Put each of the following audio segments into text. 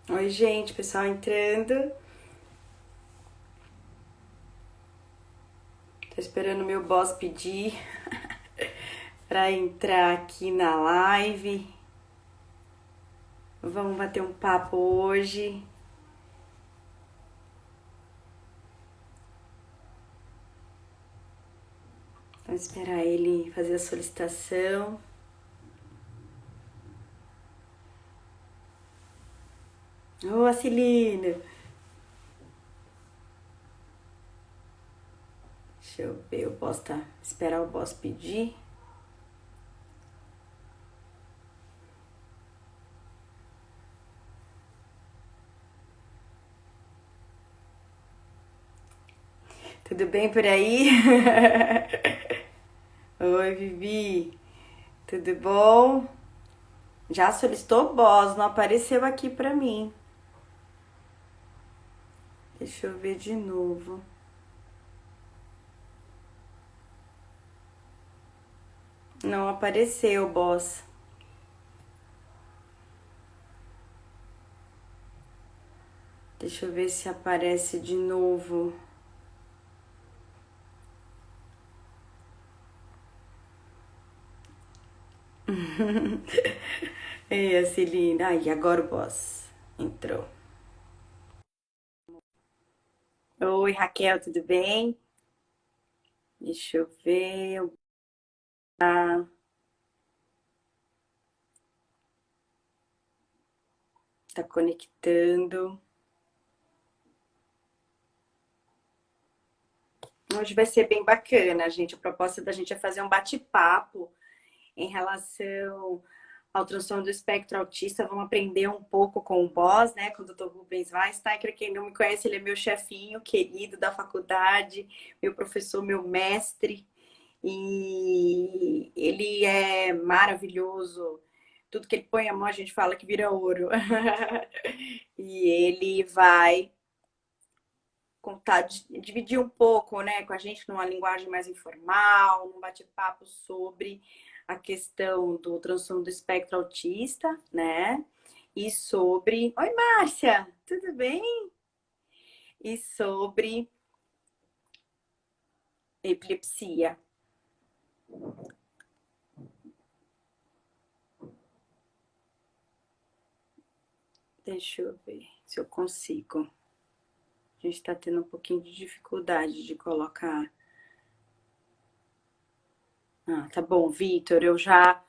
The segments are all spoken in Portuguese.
Oi, gente, pessoal entrando. Tô esperando o meu boss pedir pra entrar aqui na live. Vamos bater um papo hoje. Vamos esperar ele fazer a solicitação. Ô, Acilino! Deixa eu ver, eu posso esperar o boss pedir. Tudo bem por aí? Oi, Vivi. Tudo bom? Já solicitou o boss, não apareceu aqui pra mim. Deixa eu ver de novo. Não apareceu, boss. Deixa eu ver se aparece de novo. Ei, a Celina. Ai, agora o boss entrou. Oi, Raquel, tudo bem? Deixa eu ver. Tá conectando. Hoje vai ser bem bacana, gente. A proposta da gente é fazer um bate-papo em relação ao transtorno do espectro autista. Vamos aprender um pouco com o boss, né? Com o Dr. Rubens Weinstein. Para quem não me conhece, ele é meu chefinho querido da faculdade, meu professor, meu mestre. E ele é maravilhoso. Tudo que ele põe a mão, a gente fala que vira ouro. E ele vai contar, dividir um pouco, né, com a gente numa linguagem mais informal, num bate-papo sobre a questão do transtorno do espectro autista, né? E sobre. Oi, Márcia, tudo bem? E sobre epilepsia. Deixa eu ver se eu consigo. A gente tá tendo um pouquinho de dificuldade de colocar. Ah, tá bom, Vitor, eu já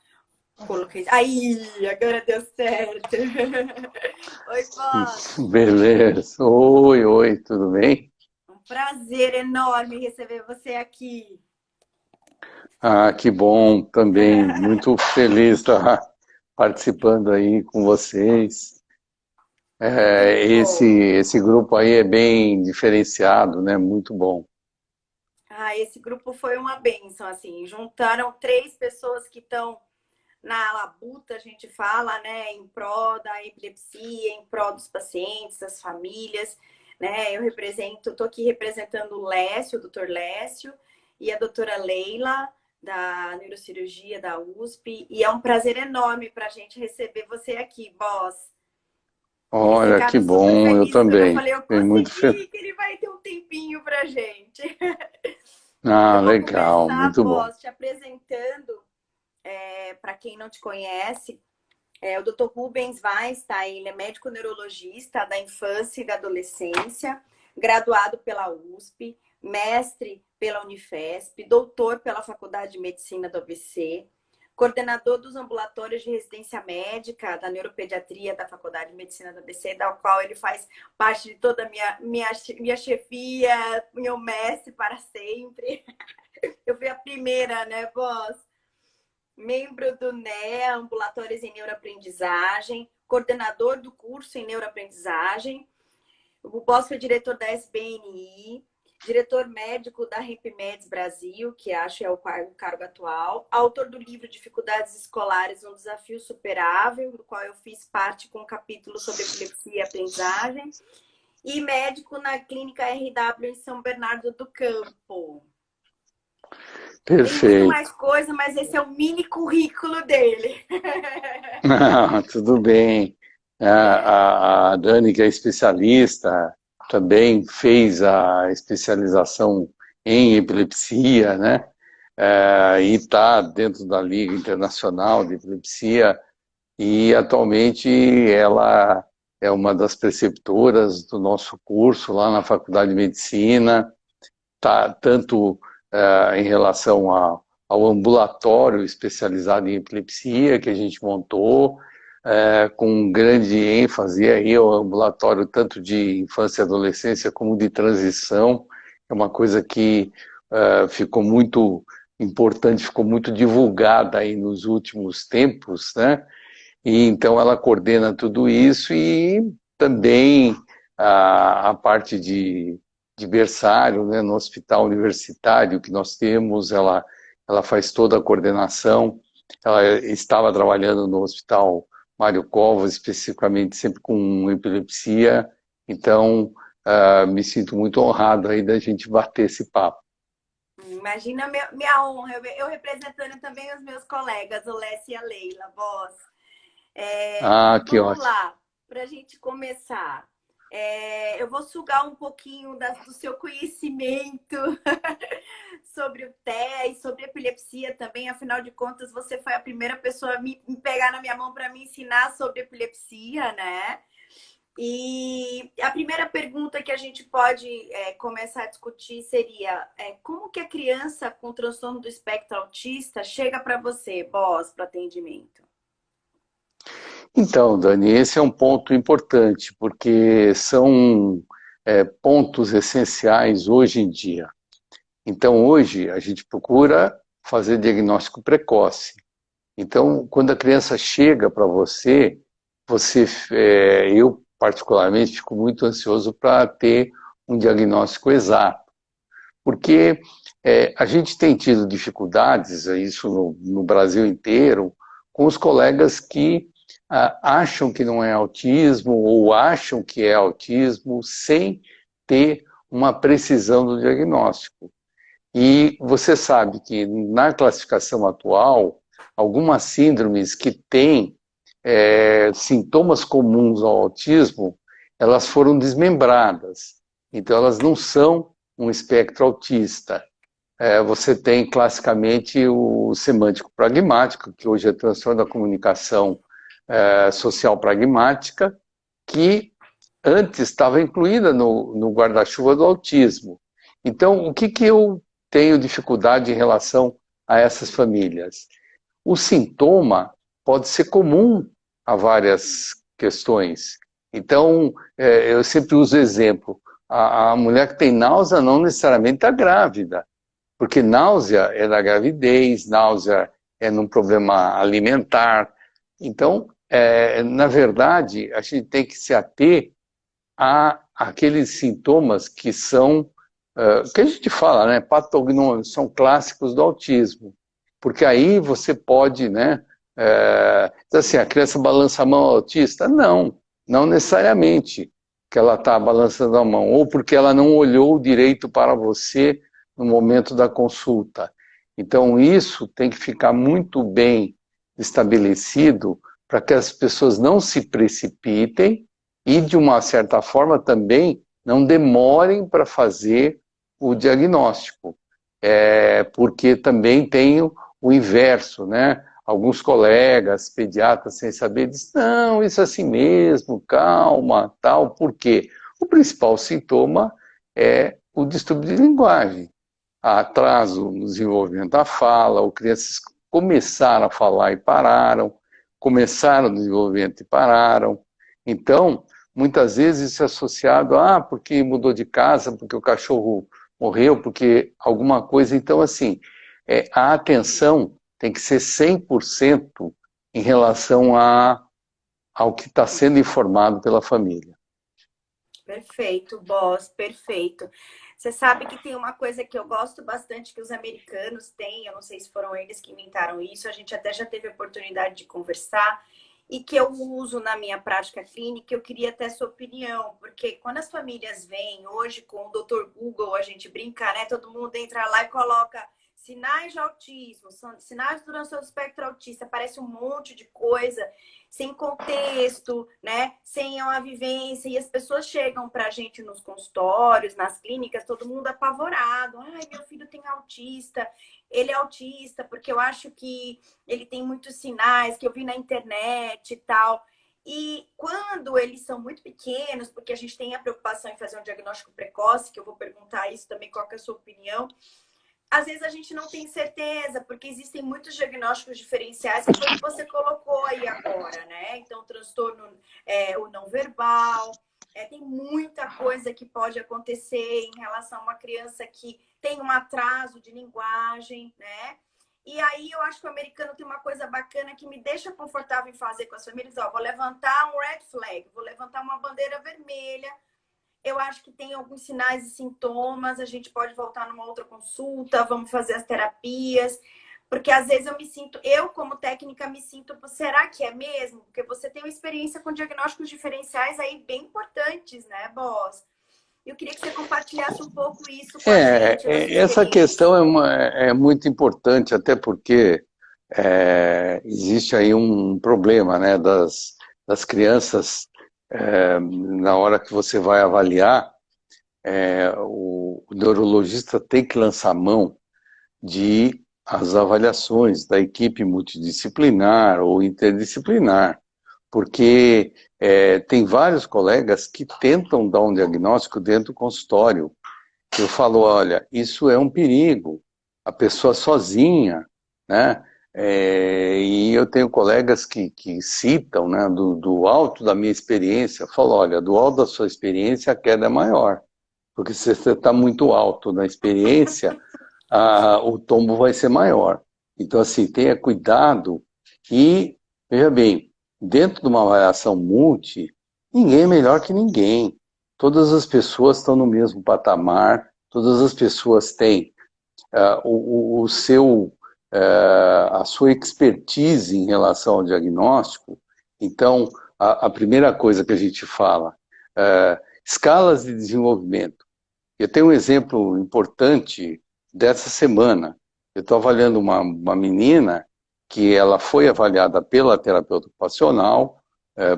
coloquei. Aí, agora deu certo. Oi, boss. Beleza. Oi, oi, tudo bem? Um prazer enorme receber você aqui. Ah, que bom também. Muito feliz de estar participando aí com vocês. Muito bom. Esse grupo aí é bem diferenciado, né? Muito bom. Ah, esse grupo foi uma bênção, assim. Juntaram três pessoas que estão na labuta, a gente fala, né, em pró da epilepsia, em pró dos pacientes, das famílias, né? Eu represento, tô aqui representando o Lécio, o doutor Lécio, e a doutora Leila, da neurocirurgia da USP, e é um prazer enorme para a gente receber você aqui, boss. Eles Olha, que ficaram super bom, eu felizes quando eu também. falei, eu Fiquei muito feliz. consegui, que ele vai ter um tempinho pra gente. Ah, Eu vou legal, começar, muito bom. boss, te apresentando, para quem não te conhece. O Dr. Rubens Weinstein, ele é médico neurologista da infância e da adolescência, graduado pela USP, mestre pela Unifesp, doutor pela Faculdade de Medicina do ABC, coordenador dos ambulatórios de residência médica da neuropediatria da Faculdade de Medicina do ABC, da qual ele faz parte de toda a minha chefia, meu mestre para sempre. Eu fui a primeira, né, boss? Membro do NEA, Ambulatórios em Neuroaprendizagem, coordenador do curso em Neuroaprendizagem. O boss foi diretor da SBNI, diretor médico da REMPMEDS Brasil, que acho é o cargo atual, autor do livro Dificuldades Escolares, um desafio superável, do qual eu fiz parte com um capítulo sobre epilepsia e aprendizagem, e médico na clínica RW em São Bernardo do Campo. Tem muito Perfeito. mais coisa, mas esse é o mini currículo dele. Ah, tudo bem. A Dani, que é especialista, também fez a especialização em epilepsia, né? E está dentro da Liga Internacional de Epilepsia, e atualmente ela é uma das preceptoras do nosso curso lá na Faculdade de Medicina, tá, tanto em relação ao ambulatório especializado em epilepsia que a gente montou, com grande ênfase aí o ambulatório tanto de infância e adolescência como de transição, é uma coisa que ficou muito importante, ficou muito divulgada aí nos últimos tempos, né? E então ela coordena tudo isso e também a parte de berçário, né, no hospital universitário que nós temos, ela faz toda a coordenação. Ela estava trabalhando no hospital Mário Covas, especificamente sempre com epilepsia, então me sinto muito honrado aí da gente bater esse papo. Imagina minha honra, eu representando também os meus colegas, o Lécio e a Leila, boss. Que Vamos ótimo. lá, para a gente começar. Eu vou sugar um pouquinho do seu conhecimento sobre o TEA e sobre epilepsia também. Afinal de contas, você foi a primeira pessoa a me pegar na minha mão para me ensinar sobre epilepsia, né? E a primeira pergunta que a gente pode começar a discutir seria como que a criança com transtorno do espectro autista chega para você, boss, para atendimento? Então, Dani, esse é um ponto importante, porque são pontos essenciais hoje em dia. Então, hoje, a gente procura fazer diagnóstico precoce. Então, quando a criança chega para eu particularmente fico muito ansioso para ter um diagnóstico exato, porque a gente tem tido dificuldades, isso no Brasil inteiro, com os colegas que acham que não é autismo ou acham que é autismo sem ter uma precisão do diagnóstico. E você sabe que na classificação atual, algumas síndromes que têm sintomas comuns ao autismo, elas foram desmembradas. Então, elas não são um espectro autista. Você tem classicamente o semântico pragmático, que hoje é transtorno da comunicação social pragmática, que antes estava incluída no guarda-chuva do autismo. Então, o que eu tenho dificuldade em relação a essas famílias? O sintoma pode ser comum a várias questões. Então, eu sempre uso o exemplo. A mulher que tem náusea não necessariamente está grávida, porque náusea é da gravidez, náusea é num problema alimentar. Então, na verdade, a gente tem que se ater a aqueles sintomas que são, que a gente fala, né, patognômicos, são clássicos do autismo. Porque aí você pode, né, assim, a criança balança a mão ao autista? Não, não necessariamente que ela está balançando a mão, ou porque ela não olhou direito para você no momento da consulta. Então isso tem que ficar muito bem estabelecido para que as pessoas não se precipitem e, de uma certa forma, também não demorem para fazer o diagnóstico, porque também tem o inverso, né? Alguns colegas, pediatras, sem saber, dizem, não, isso é assim mesmo, calma, tal. Por quê? O principal sintoma é o distúrbio de linguagem. Há atraso no desenvolvimento da fala, ou crianças começaram a falar e pararam, começaram o desenvolvimento e pararam. Então, muitas vezes isso é associado a porque mudou de casa, porque o cachorro morreu, porque alguma coisa. Então, assim, a atenção tem que ser 100% em relação ao que está sendo informado pela família. Perfeito, boss, perfeito. Você sabe que tem uma coisa que eu gosto bastante que os americanos têm, eu não sei se foram eles que inventaram isso, a gente até já teve a oportunidade de conversar, e que eu uso na minha prática clínica, eu queria ter sua opinião, porque quando as famílias vêm hoje com o Dr. Google, a gente brinca, né? Todo mundo entra lá e coloca sinais de autismo, sinais do transtorno do espectro autista, parece um monte de coisa, sem contexto, né? Sem uma vivência, e as pessoas chegam para a gente nos consultórios, nas clínicas, todo mundo apavorado. Ai, meu filho tem autista, ele é autista, porque eu acho que ele tem muitos sinais que eu vi na internet e tal. E quando eles são muito pequenos, porque a gente tem a preocupação em fazer um diagnóstico precoce, que eu vou perguntar isso também, qual que é a sua opinião, às vezes a gente não tem certeza, porque existem muitos diagnósticos diferenciais, que foi o que você colocou aí agora, né? Então, transtorno o não verbal, tem muita coisa que pode acontecer em relação a uma criança que tem um atraso de linguagem, né? E aí eu acho que o americano tem uma coisa bacana que me deixa confortável em fazer com as famílias. Ó, vou levantar um red flag, vou levantar uma bandeira vermelha. Eu acho que tem alguns sinais e sintomas, a gente pode voltar numa outra consulta, vamos fazer as terapias, porque às vezes eu como técnica me sinto, será que é mesmo? Porque você tem uma experiência com diagnósticos diferenciais aí bem importantes, né, Boss? Eu queria que você compartilhasse um pouco isso com a gente, da sua Essa questão experiência. é muito importante, até porque existe aí um problema, né, das crianças, na hora que você vai avaliar, o neurologista tem que lançar mão de as avaliações da equipe multidisciplinar ou interdisciplinar, porque tem vários colegas que tentam dar um diagnóstico dentro do consultório. Eu falo, olha, isso é um perigo, a pessoa sozinha, né? E eu tenho colegas que citam, né, do alto da minha experiência, eu falo, olha, do alto da sua experiência a queda é maior, porque se você está muito alto na experiência, o tombo vai ser maior. Então, assim, tenha cuidado e, veja bem, dentro de uma avaliação multi, ninguém é melhor que ninguém. Todas as pessoas estão no mesmo patamar, todas as pessoas têm a sua expertise em relação ao diagnóstico. Então, a primeira coisa que a gente fala, escalas de desenvolvimento. Eu tenho um exemplo importante dessa semana. Eu estou avaliando uma menina que ela foi avaliada pela terapeuta ocupacional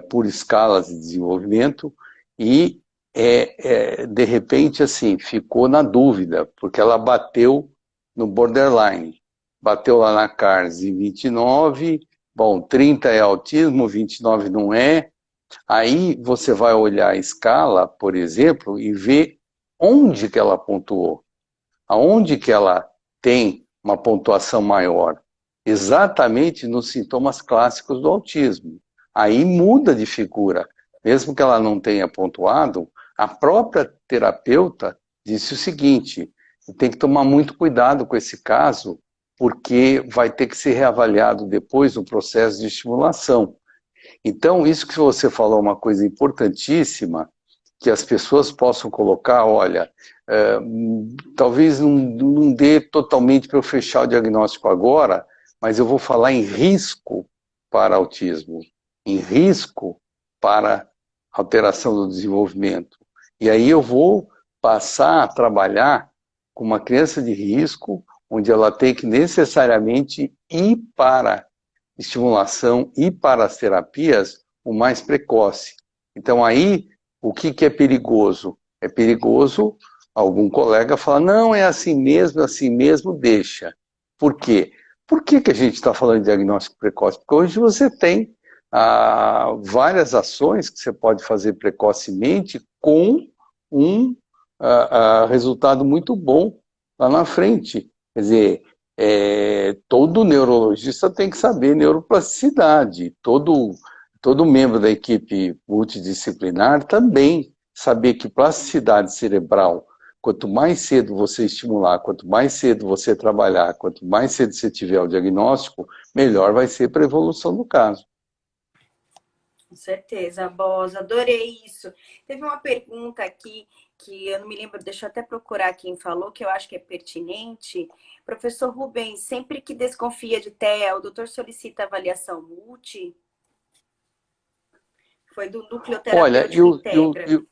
por escalas de desenvolvimento e, de repente, assim, ficou na dúvida, porque ela bateu no borderline. Bateu lá na CARS em 29, bom, 30 é autismo, 29 não é. Aí você vai olhar a escala, por exemplo, e ver onde que ela pontuou, aonde que ela tem uma pontuação maior, exatamente nos sintomas clássicos do autismo. Aí muda de figura, mesmo que ela não tenha pontuado, a própria terapeuta disse o seguinte, tem que tomar muito cuidado com esse caso, porque vai ter que ser reavaliado depois no processo de estimulação. Então, isso que você falou é uma coisa importantíssima, que as pessoas possam colocar, olha, talvez não dê totalmente para eu fechar o diagnóstico agora, mas eu vou falar em risco para autismo, em risco para alteração do desenvolvimento. E aí eu vou passar a trabalhar com uma criança de risco, onde ela tem que necessariamente ir para estimulação e para as terapias o mais precoce. Então aí, o que é perigoso? É perigoso algum colega falar, não, é assim mesmo, deixa. Por quê? Por que a gente está falando de diagnóstico precoce? Porque hoje você tem várias ações que você pode fazer precocemente com um resultado muito bom lá na frente. Quer dizer, todo neurologista tem que saber neuroplasticidade, todo membro da equipe multidisciplinar também saber que plasticidade cerebral, quanto mais cedo você estimular, quanto mais cedo você trabalhar, quanto mais cedo você tiver o diagnóstico, melhor vai ser para a evolução do caso. Com certeza, Bosa, adorei isso. Teve uma pergunta aqui que eu não me lembro, deixa eu até procurar quem falou, que eu acho que é pertinente. Professor Rubens, sempre que desconfia de TEA, o doutor solicita avaliação multi? Foi do núcleo terapêutico Integra.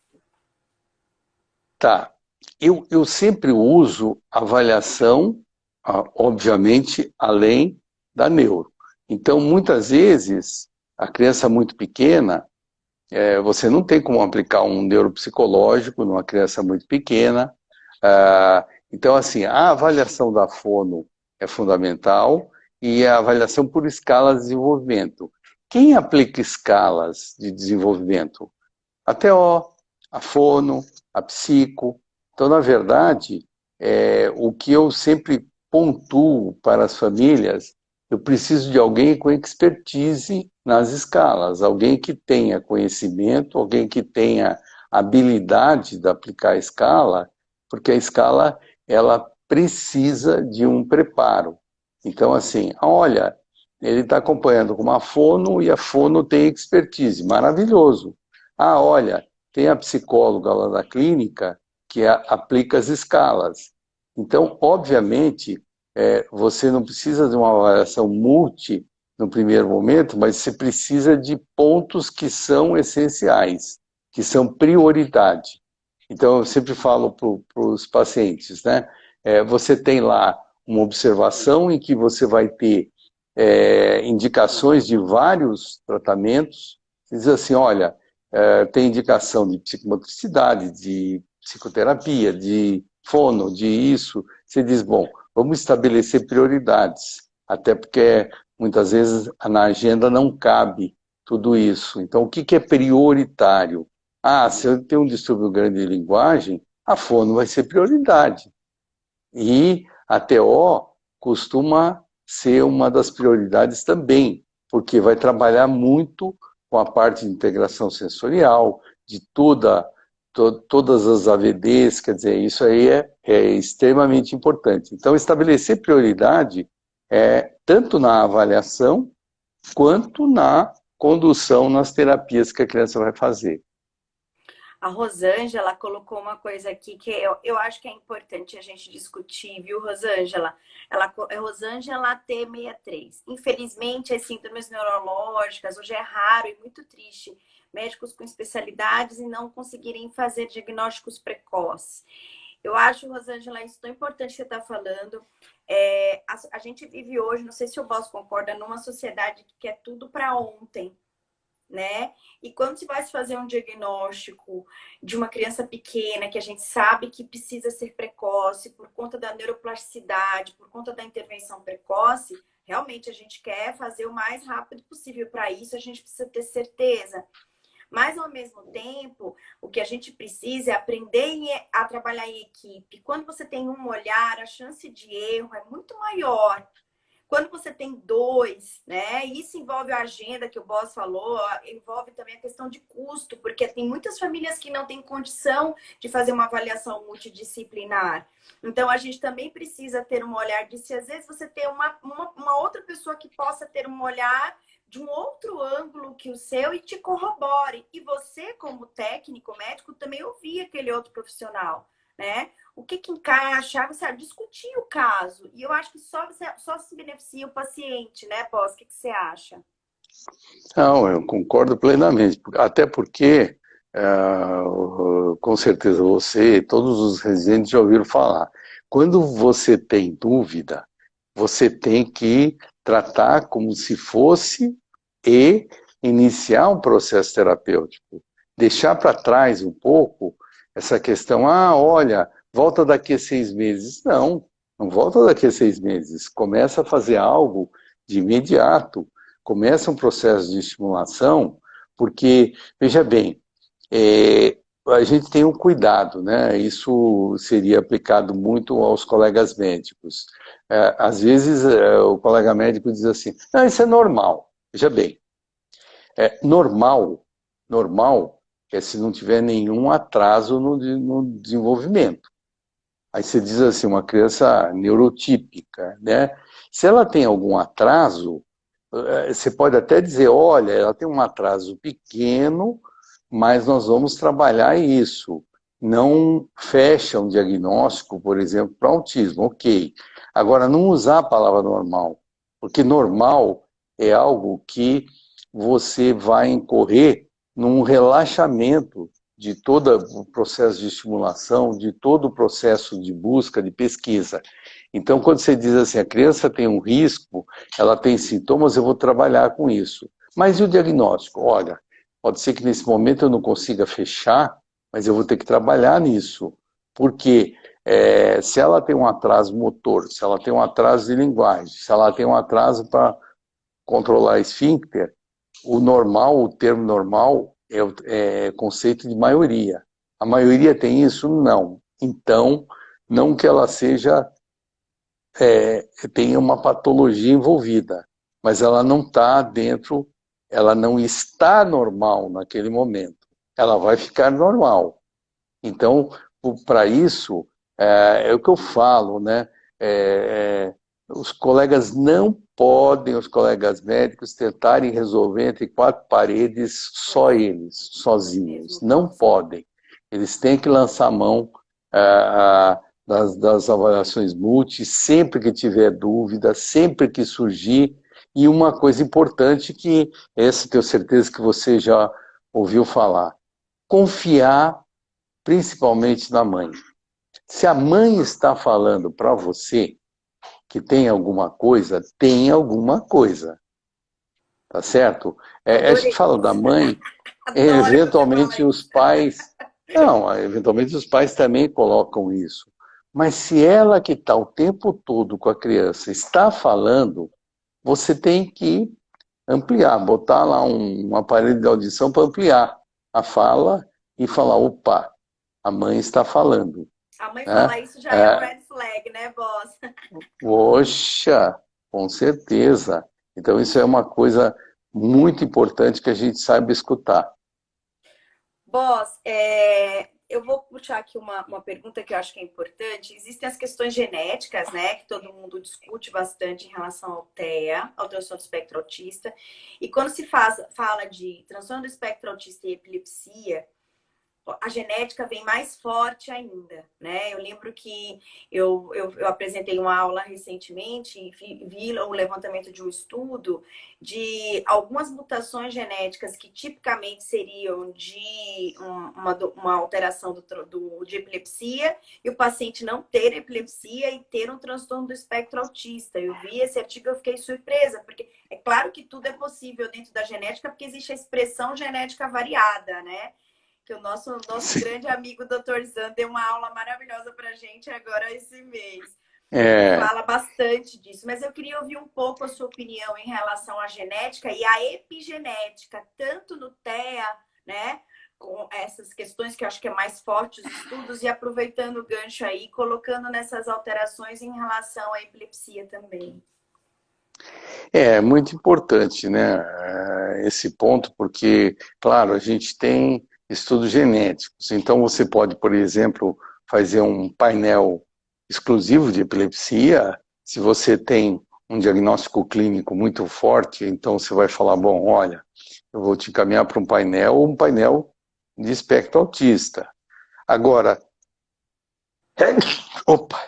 Tá. Eu sempre uso avaliação obviamente, além da neuro. Então, muitas vezes, a criança muito pequena, você não tem como aplicar um neuropsicológico numa criança muito pequena. Então, assim, a avaliação da fono é fundamental e a avaliação por escala de desenvolvimento. Quem aplica escalas de desenvolvimento? A TO, a fono, a psico. Então, na verdade, o que eu sempre pontuo para as famílias, eu preciso de alguém com expertise nas escalas, alguém que tenha conhecimento, alguém que tenha habilidade de aplicar a escala, porque a escala, ela precisa de um preparo. Então, assim, olha, ele está acompanhando com uma fono e a fono tem expertise, maravilhoso. Olha, tem a psicóloga lá da clínica que aplica as escalas. Então, obviamente, você não precisa de uma avaliação multi no primeiro momento, mas você precisa de pontos que são essenciais, que são prioridade. Então, eu sempre falo para os pacientes, né? Você tem lá uma observação em que você vai ter indicações de vários tratamentos. Você diz assim, olha, tem indicação de psicomotricidade, de psicoterapia, de fono, de isso. Você diz, bom, vamos estabelecer prioridades, até porque muitas vezes na agenda não cabe tudo isso. Então, o que é prioritário? Se eu tenho um distúrbio grande de linguagem, a fono vai ser prioridade. E a TO costuma ser uma das prioridades também, porque vai trabalhar muito com a parte de integração sensorial, de todas as AVDs, quer dizer, isso aí é extremamente importante. Então, estabelecer prioridade tanto na avaliação, quanto na condução nas terapias que a criança vai fazer. A Rosângela colocou uma coisa aqui que eu acho que é importante a gente discutir, viu, Rosângela? Ela é Rosângela T63. Infelizmente, as síndromes neurológicas hoje é raro e muito triste médicos com especialidades e não conseguirem fazer diagnósticos precoces. Eu acho, Rosângela, isso tão importante que você está falando. A gente vive hoje, não sei se o Boss concorda, numa sociedade que quer tudo para ontem, né? E quando se vai fazer um diagnóstico de uma criança pequena, que a gente sabe que precisa ser precoce, por conta da neuroplasticidade, por conta da intervenção precoce, realmente a gente quer fazer o mais rápido possível. Para isso, a gente precisa ter certeza. Mas, ao mesmo tempo, o que a gente precisa é aprender a trabalhar em equipe. Quando você tem um olhar, a chance de erro é muito maior. Quando você tem dois, né? Isso envolve a agenda que o Boss falou, envolve também a questão de custo, porque tem muitas famílias que não têm condição de fazer uma avaliação multidisciplinar. Então, a gente também precisa ter um olhar de se às vezes você ter uma outra pessoa que possa ter um olhar de um outro ângulo que o seu e te corrobore. E você, como técnico, médico, também ouvir aquele outro profissional, né? O que encaixa, você discutir o caso. E eu acho que só se beneficia o paciente, né, Boss? O que você acha? Não, eu concordo plenamente. Até porque, com certeza você e todos os residentes já ouviram falar. Quando você tem dúvida, você tem que tratar como se fosse e iniciar um processo terapêutico. Deixar para trás um pouco essa questão, olha, volta daqui a 6 meses. Não, não volta daqui a 6 meses. Começa a fazer algo de imediato. Começa um processo de estimulação, porque, veja bem, a gente tem um cuidado, né? Isso seria aplicado muito aos colegas médicos. Às vezes, o colega médico diz assim, não, isso é normal. Veja bem, normal é se não tiver nenhum atraso no desenvolvimento. Aí você diz assim, uma criança neurotípica, né? Se ela tem algum atraso, você pode até dizer, olha, ela tem um atraso pequeno, mas nós vamos trabalhar isso. Não fecha um diagnóstico, por exemplo, para autismo, ok. Agora, não usar a palavra normal, porque normal é algo que você vai incorrer num relaxamento de todo o processo de estimulação, de todo o processo de busca, de pesquisa. Então, quando você diz assim, a criança tem um risco, ela tem sintomas, eu vou trabalhar com isso. Mas e o diagnóstico? Olha, pode ser que nesse momento eu não consiga fechar, mas eu vou ter que trabalhar nisso. Porque se ela tem um atraso motor, se ela tem um atraso de linguagem, se ela tem um atraso para controlar esfíncter, o normal, o termo normal é conceito de maioria. A maioria tem isso? Não. Então, não que ela tenha uma patologia envolvida, mas ela não está dentro, ela não está normal naquele momento. Ela vai ficar normal. Então, para isso, é o que eu falo, né? Os colegas não podem, os colegas médicos, tentarem resolver entre quatro paredes só eles, sozinhos. Não podem. Eles têm que lançar a mão das avaliações multi, sempre que tiver dúvida, sempre que surgir. E uma coisa importante que, essa tenho certeza que você já ouviu falar, confiar principalmente na mãe. Se a mãe está falando para você que tem alguma coisa, tem alguma coisa. Tá certo? A gente fala da mãe, eventualmente os pais... Não, eventualmente os pais também colocam isso. Mas se ela que está o tempo todo com a criança está falando, você tem que ampliar, botar lá um aparelho de audição para ampliar a fala e falar, opa, a mãe está falando. A mãe falar isso já é um red flag, né, boss? Poxa, com certeza. Então isso é uma coisa muito importante que a gente saiba escutar. Boss, eu vou puxar aqui uma pergunta que eu acho que é importante. Existem as questões genéticas, né, que todo mundo discute bastante em relação ao TEA, ao transtorno do espectro autista. E quando se fala de transtorno do espectro autista e epilepsia, a genética vem mais forte ainda, né? Eu lembro que eu apresentei uma aula recentemente e vi o levantamento de um estudo de algumas mutações genéticas que tipicamente seriam de uma alteração de epilepsia e o paciente não ter epilepsia e ter um transtorno do espectro autista. Eu vi esse artigo e eu fiquei surpresa, porque é claro que tudo é possível dentro da genética, porque existe a expressão genética variada, né? Que o nosso grande amigo Dr. Zan deu uma aula maravilhosa para a gente agora esse mês. Ele fala bastante disso, mas eu queria ouvir um pouco a sua opinião em relação à genética e à epigenética, tanto no TEA, né, com essas questões que eu acho que é mais forte os estudos, e aproveitando o gancho aí, colocando nessas alterações em relação à epilepsia também. É muito importante, né, esse ponto, porque, claro, a gente tem estudos genéticos. Então, você pode, por exemplo, fazer um painel exclusivo de epilepsia. Se você tem um diagnóstico clínico muito forte, então você vai falar, bom, olha, eu vou te encaminhar para um painel de espectro autista. Agora, opa,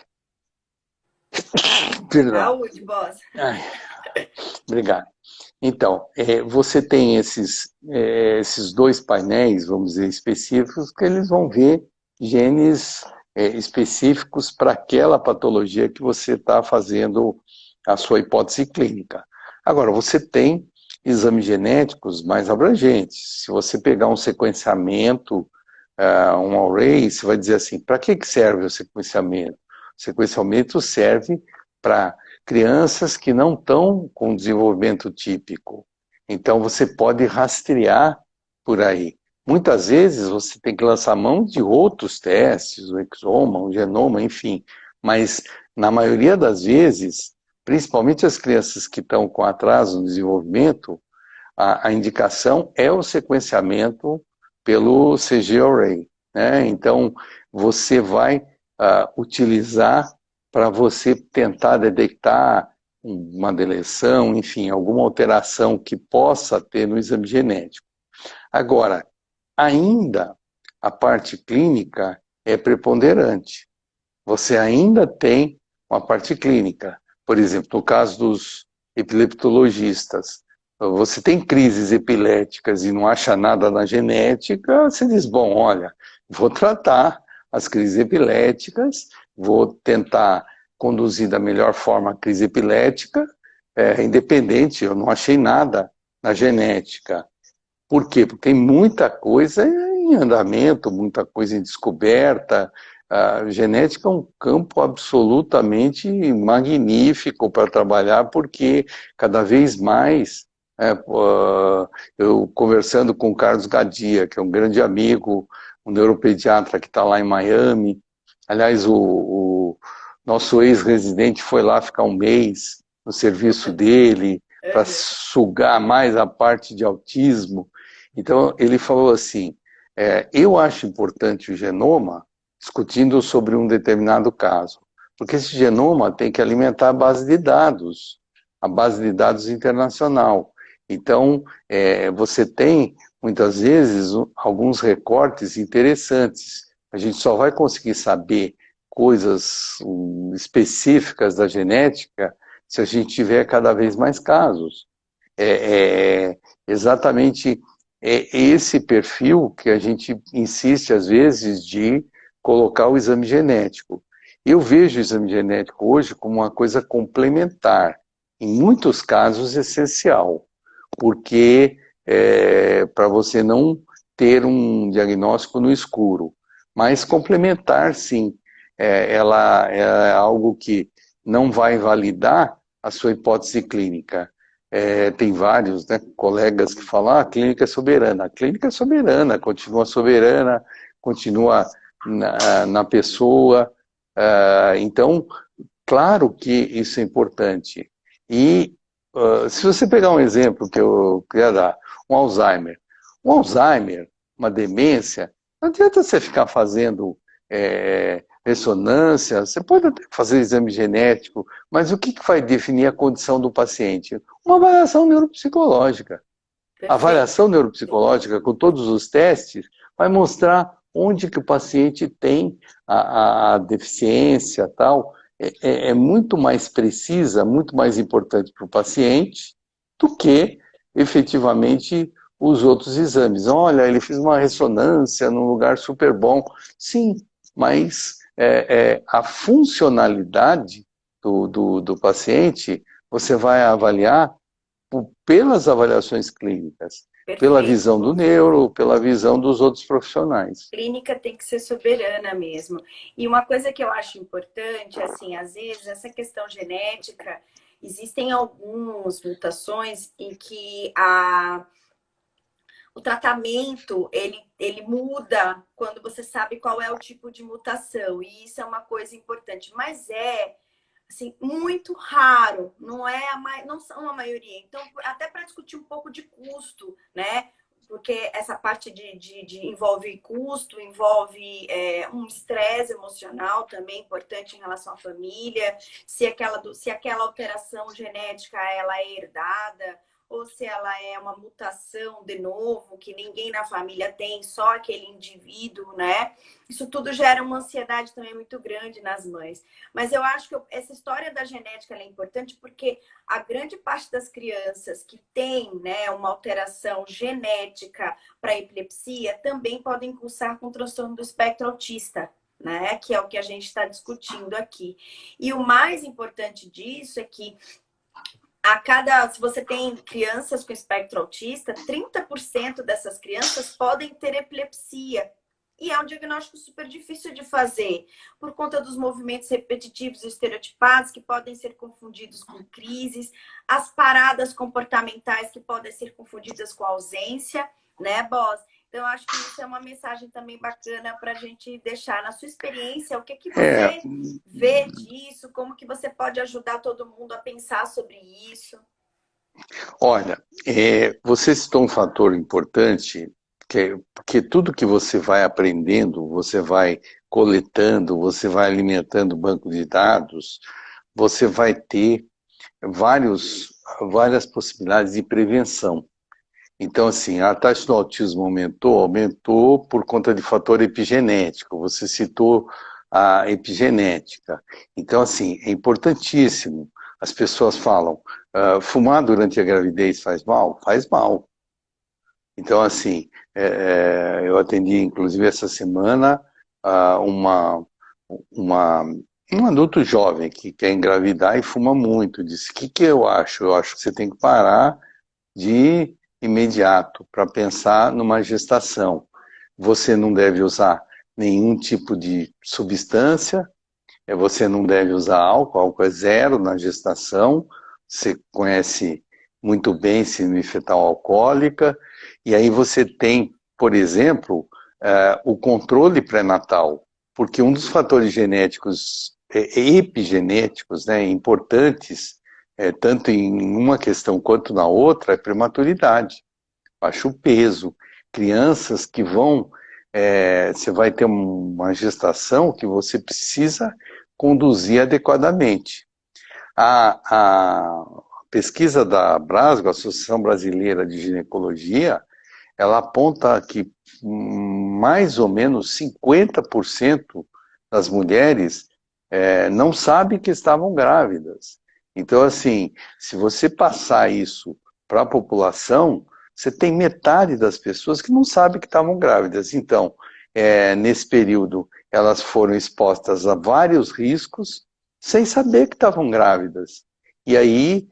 perdão. Saúde, boss. Obrigado. Então, você tem esses dois painéis, vamos dizer, específicos, que eles vão ver genes específicos para aquela patologia que você está fazendo a sua hipótese clínica. Agora, você tem exames genéticos mais abrangentes. Se você pegar um sequenciamento, um array, você vai dizer assim, para que serve o sequenciamento? O sequenciamento serve para crianças que não estão com desenvolvimento típico. Então, você pode rastrear por aí. Muitas vezes, você tem que lançar mão de outros testes, o exoma, o genoma, enfim. Mas, na maioria das vezes, principalmente as crianças que estão com atraso no desenvolvimento, a indicação é o sequenciamento pelo CG-Array, né? Então, você vai utilizar para você tentar detectar uma deleção, enfim, alguma alteração que possa ter no exame genético. Agora, ainda a parte clínica é preponderante. Você ainda tem uma parte clínica. Por exemplo, no caso dos epileptologistas, você tem crises epiléticas e não acha nada na genética, você diz, bom, olha, vou tratar as crises epiléticas, vou tentar conduzir da melhor forma a crise epilética, independente, eu não achei nada na genética. Por quê? Porque tem muita coisa em andamento, muita coisa em descoberta. A genética é um campo absolutamente magnífico para trabalhar, porque cada vez mais, eu conversando com o Carlos Gadia, que é um grande amigo, um neuropediatra que está lá em Miami, aliás, o nosso ex-residente foi lá ficar um mês no serviço dele, para sugar mais a parte de autismo. Então, ele falou assim, eu acho importante o genoma, discutindo sobre um determinado caso, porque esse genoma tem que alimentar a base de dados internacional. Então, você tem, muitas vezes, alguns recortes interessantes. A gente só vai conseguir saber coisas específicas da genética se a gente tiver cada vez mais casos. Exatamente esse perfil que a gente insiste, às vezes, de colocar o exame genético. Eu vejo o exame genético hoje como uma coisa complementar, em muitos casos essencial, porque para você não ter um diagnóstico no escuro, mas complementar, sim. Ela é algo que não vai validar a sua hipótese clínica. Tem vários, né, colegas que falam, a clínica é soberana. A clínica é soberana, continua na pessoa. Então, claro que isso é importante. E se você pegar um exemplo que eu queria dar, um Alzheimer. Um Alzheimer, uma demência, não adianta você ficar fazendo ressonância, você pode até fazer exame genético, mas o que vai definir a condição do paciente? Uma avaliação neuropsicológica. A avaliação neuropsicológica, com todos os testes, vai mostrar onde que o paciente tem a deficiência, tal. É muito mais precisa, muito mais importante para o paciente do que, efetivamente, os outros exames. Olha, ele fez uma ressonância num lugar super bom. Sim, mas a funcionalidade do paciente, você vai avaliar pelas avaliações clínicas, pela visão do neuro, pela visão dos outros profissionais. Clínica tem que ser soberana mesmo. E uma coisa que eu acho importante, assim, às vezes, essa questão genética, existem algumas mutações em que o tratamento, ele muda quando você sabe qual é o tipo de mutação. E isso é uma coisa importante. Mas assim, muito raro, não são a maioria. Então, até para discutir um pouco de custo, né? Porque essa parte envolve custo, envolve um estresse emocional também importante em relação à família, se aquela alteração genética ela é herdada, ou se ela é uma mutação de novo, que ninguém na família tem, só aquele indivíduo, né? Isso tudo gera uma ansiedade também muito grande nas mães. Mas eu acho que essa história da genética é importante porque a grande parte das crianças que tem, né, uma alteração genética para epilepsia também podem cursar com transtorno do espectro autista, né? Que é o que a gente está discutindo aqui. E o mais importante disso é que se você tem crianças com espectro autista, 30% dessas crianças podem ter epilepsia. E é um diagnóstico super difícil de fazer, por conta dos movimentos repetitivos e estereotipados que podem ser confundidos com crises, as paradas comportamentais que podem ser confundidas com ausência, né, Boss? Então, eu acho que isso é uma mensagem também bacana para a gente deixar na sua experiência. O que você vê disso? Como que você pode ajudar todo mundo a pensar sobre isso? Olha, você citou um fator importante, porque tudo que você vai aprendendo, você vai coletando, você vai alimentando o banco de dados, você vai ter várias possibilidades de prevenção. Então, assim, a taxa do autismo aumentou por conta de fator epigenético. Você citou a epigenética. Então, assim, é importantíssimo. As pessoas falam, fumar durante a gravidez faz mal? Faz mal. Então, assim, eu atendi, inclusive, essa semana, uma Um adulto jovem que quer engravidar e fuma muito, disse, o que que eu acho? Eu acho que você tem que parar de imediato para pensar numa gestação. Você não deve usar nenhum tipo de substância, você não deve usar álcool, álcool é zero na gestação, você conhece muito bem síndrome fetal alcoólica, e aí você tem, por exemplo, o controle pré-natal, porque um dos fatores genéticos, epigenéticos, né, importantes, tanto em uma questão quanto na outra, é prematuridade, baixo peso, crianças que vão, você vai ter uma gestação que você precisa conduzir adequadamente. A pesquisa da Brasgo, Associação Brasileira de Ginecologia, ela aponta que mais ou menos 50% das mulheres não sabem que estavam grávidas. Então, assim, se você passar isso para a população, você tem metade das pessoas que não sabem que estavam grávidas. Então, nesse período, elas foram expostas a vários riscos sem saber que estavam grávidas. E aí,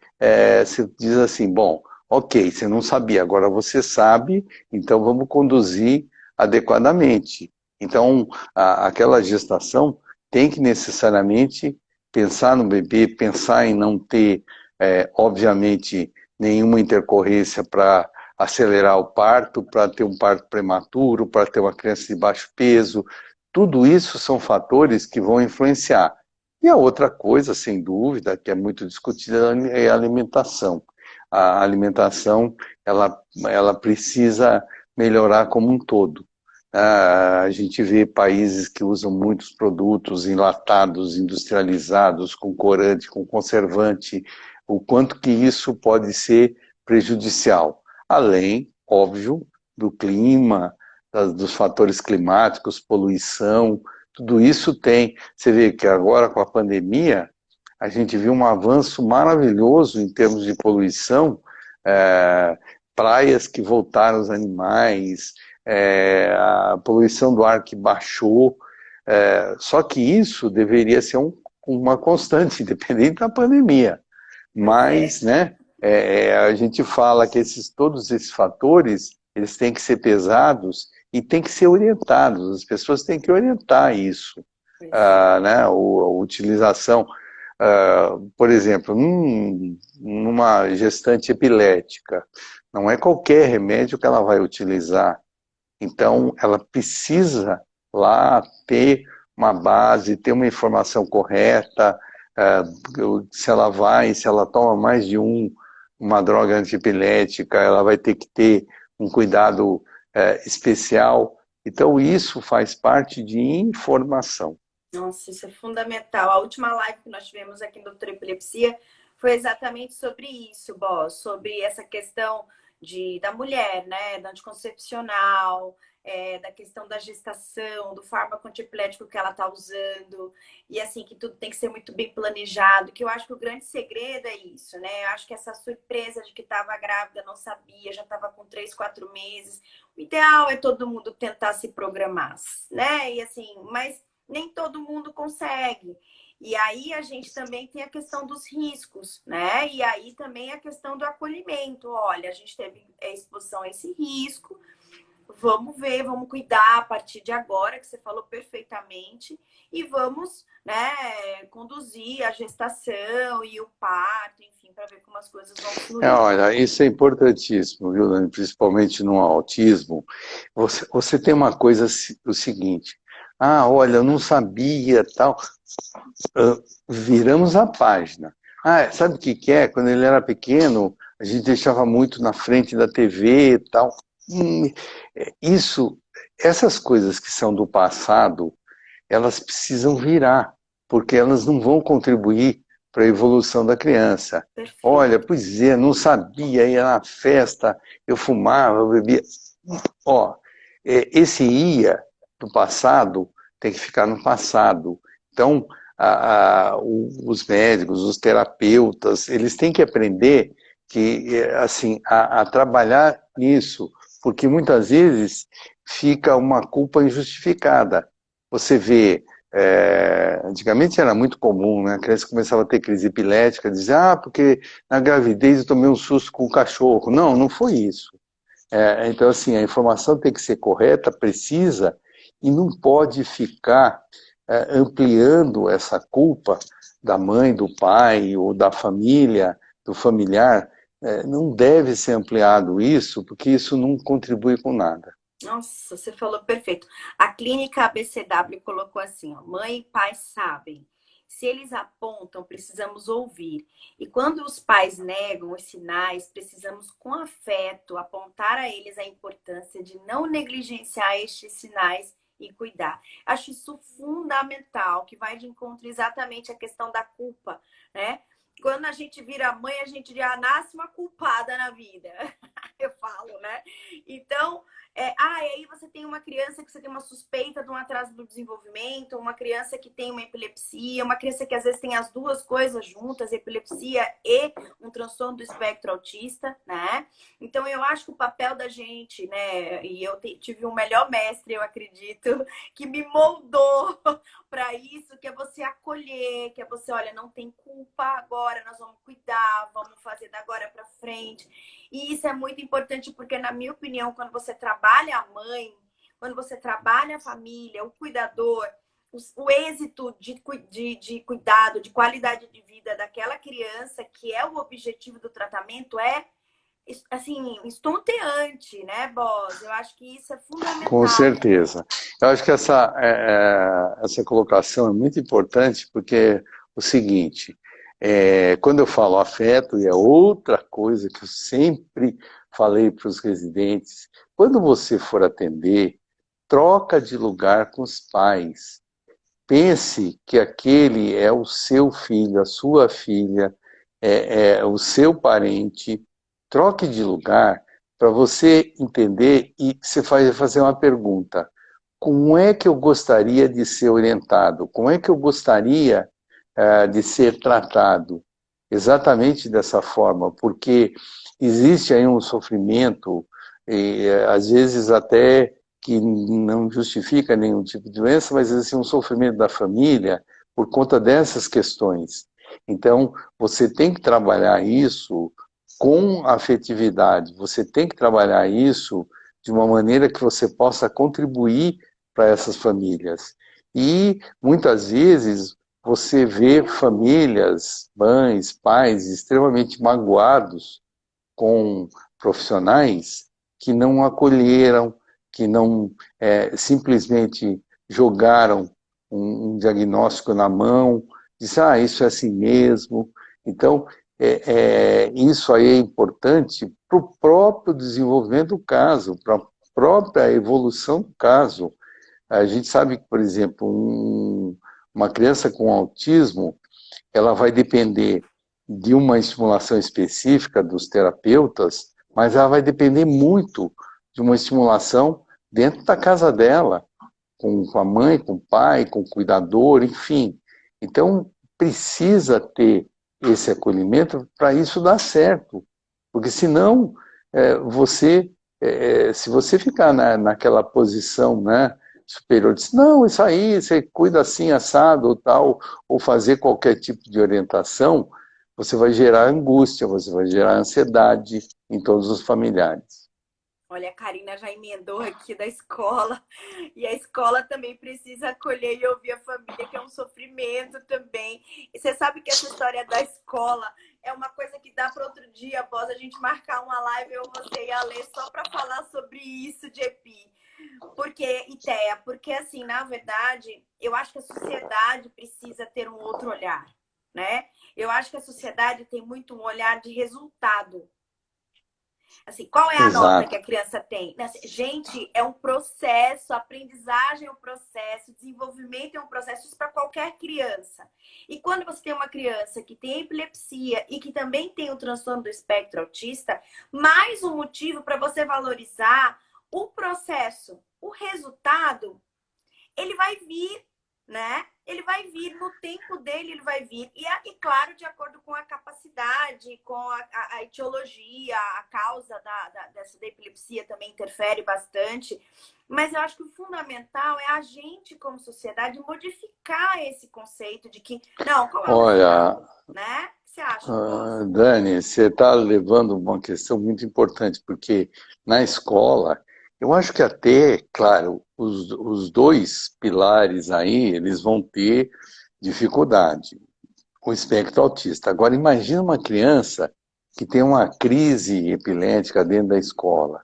você diz assim, bom, ok, você não sabia, agora você sabe, então vamos conduzir adequadamente. Então, aquela gestação tem que necessariamente pensar no bebê, pensar em não ter, obviamente, nenhuma intercorrência para acelerar o parto, para ter um parto prematuro, para ter uma criança de baixo peso. Tudo isso são fatores que vão influenciar. E a outra coisa, sem dúvida, que é muito discutida, é a alimentação. A alimentação, ela precisa melhorar como um todo. A gente vê países que usam muitos produtos enlatados, industrializados, com corante, com conservante, o quanto que isso pode ser prejudicial. Além, óbvio, do clima, dos fatores climáticos, poluição, tudo isso tem. Você vê que agora com a pandemia, a gente viu um avanço maravilhoso em termos de poluição, praias que voltaram os animais, a poluição do ar que baixou, só que isso deveria ser uma constante, independente da pandemia. Mas, né, a gente fala que todos esses fatores, eles têm que ser pesados e têm que ser orientados, as pessoas têm que orientar isso, né, a utilização, por exemplo, numa gestante epilética, não é qualquer remédio que ela vai utilizar, então ela precisa lá ter uma base, ter uma informação correta, se ela toma mais de uma droga antiepilética, ela vai ter que ter um cuidado especial. Então, isso faz parte de informação. Nossa, isso é fundamental. A última live que nós tivemos aqui no Doutor Epilepsia foi exatamente sobre isso, Boss, sobre essa questão da mulher, né, da anticoncepcional, da questão da gestação, do fármaco antiepilético que ela está usando, e assim, que tudo tem que ser muito bem planejado, que eu acho que o grande segredo é isso, né? Eu acho que essa surpresa de que estava grávida, não sabia, já estava com 3, 4 meses. O ideal é todo mundo tentar se programar, né? E assim, mas nem todo mundo consegue. E aí a gente também tem a questão dos riscos, né? E aí também a questão do acolhimento. Olha, a gente teve exposição a esse risco, vamos ver, vamos cuidar a partir de agora, que você falou perfeitamente, e vamos, né, conduzir a gestação e o parto, enfim, para ver como as coisas vão fluir. Olha, isso é importantíssimo, viu, Dani? Principalmente no autismo. Você tem uma coisa, o seguinte, olha, eu não sabia, tal. Viramos a página. Sabe o que é? Quando ele era pequeno, a gente deixava muito na frente da TV e tal. Essas coisas que são do passado, elas precisam virar, porque elas não vão contribuir para a evolução da criança. Perfeito. Olha, pois é, não sabia, ia na festa, eu fumava, eu bebia. Esse ia do passado tem que ficar no passado. Então, os médicos, os terapeutas, eles têm que aprender assim, a trabalhar nisso, porque muitas vezes fica uma culpa injustificada. Você vê antigamente era muito comum, né? A criança começava a ter crise epilética, dizia, porque na gravidez eu tomei um susto com o cachorro. Não, não foi isso. Então, assim, a informação tem que ser correta, precisa, e não pode ficar ampliando essa culpa da mãe, do pai, ou da família, do familiar. Não deve ser ampliado isso, porque isso não contribui com nada. Nossa, você falou perfeito. A clínica ABCW colocou assim, ó, mãe e pai sabem. Se eles apontam, precisamos ouvir. E quando os pais negam os sinais, precisamos, com afeto, apontar a eles a importância de não negligenciar estes sinais e cuidar. Acho isso fundamental, que vai de encontro exatamente à questão da culpa, né? Quando a gente vira mãe, a gente já nasce uma culpada na vida. Eu falo, né? Então, e aí você tem uma criança que você tem uma suspeita de um atraso do desenvolvimento, uma criança que tem uma epilepsia, uma criança que às vezes tem as duas coisas juntas, epilepsia e um transtorno do espectro autista, né? Então eu acho que o papel da gente, né? E eu tive um melhor mestre, eu acredito, que me moldou para isso, que é você acolher, que é você, olha, não tem culpa agora, nós vamos cuidar, vamos fazer da agora para frente. E isso é muito importante porque, na minha opinião, quando você trabalha a mãe, quando você trabalha a família, o cuidador, o êxito de cuidado, de qualidade de vida daquela criança, que é o objetivo do tratamento, é assim, estonteante, né, Boss? Eu acho que isso é Com fundamental. certeza. Eu acho que essa colocação é muito importante porque o seguinte, quando eu falo afeto, e é outra coisa que eu sempre falei para os residentes, quando você for atender, troca de lugar com os pais. Pense que aquele é o seu filho, a sua filha, é o seu parente. Troque de lugar para você entender e você fazer uma pergunta. Como é que eu gostaria de ser orientado? Como é que eu gostaria de ser tratado? Exatamente dessa forma, porque existe aí um sofrimento, e, às vezes até que não justifica nenhum tipo de doença, mas existe um sofrimento da família por conta dessas questões. Então, você tem que trabalhar isso com afetividade, você tem que trabalhar isso de uma maneira que você possa contribuir para essas famílias. E, muitas vezes, você vê famílias, mães, pais, extremamente magoados com profissionais que não acolheram, que não simplesmente jogaram um diagnóstico na mão, disse, isso é assim mesmo. Então, isso aí é importante para o próprio desenvolvimento do caso, para a própria evolução do caso. A gente sabe que, por exemplo, uma criança com autismo, ela vai depender de uma estimulação específica dos terapeutas, mas ela vai depender muito de uma estimulação dentro da casa dela, com a mãe, com o pai, com o cuidador, enfim. Então, precisa ter esse acolhimento para isso dar certo, porque senão, se você ficar naquela posição, né, superior, diz, não, isso aí, você cuida assim, assado ou tal, ou fazer qualquer tipo de orientação, você vai gerar angústia, você vai gerar ansiedade em todos os familiares. Olha, a Karina já emendou aqui da escola. E a escola também precisa acolher e ouvir a família, que é um sofrimento também. E você sabe que essa história da escola é uma coisa que dá para outro dia, após a gente marcar uma live, eu, você e a Lê, só para falar sobre isso de EPI. Porque, Itéia, porque assim, na verdade, eu acho que a sociedade precisa ter um outro olhar, né? Eu acho que a sociedade tem muito um olhar de resultado. Assim, qual é a nota que Exato. a criança tem? Gente, é um processo, a aprendizagem é um processo, desenvolvimento é um processo, isso para qualquer criança. E quando você tem uma criança que tem epilepsia e que também tem o transtorno do espectro autista, mais um motivo para você valorizar o processo. O resultado, ele vai vir, né? Ele vai vir no tempo dele, ele vai vir. E claro, de acordo com a capacidade, com a etiologia, a causa da epilepsia também interfere bastante. Mas eu acho que o fundamental é a gente, como sociedade, modificar esse conceito de que, não, qual é o Olha, resultado, né? O que você acha, Boss? Dani, você está levando uma questão muito importante, porque na escola, eu acho que até, claro, os dois pilares aí, eles vão ter dificuldade, o espectro autista. Agora, imagina uma criança que tem uma crise epilética dentro da escola.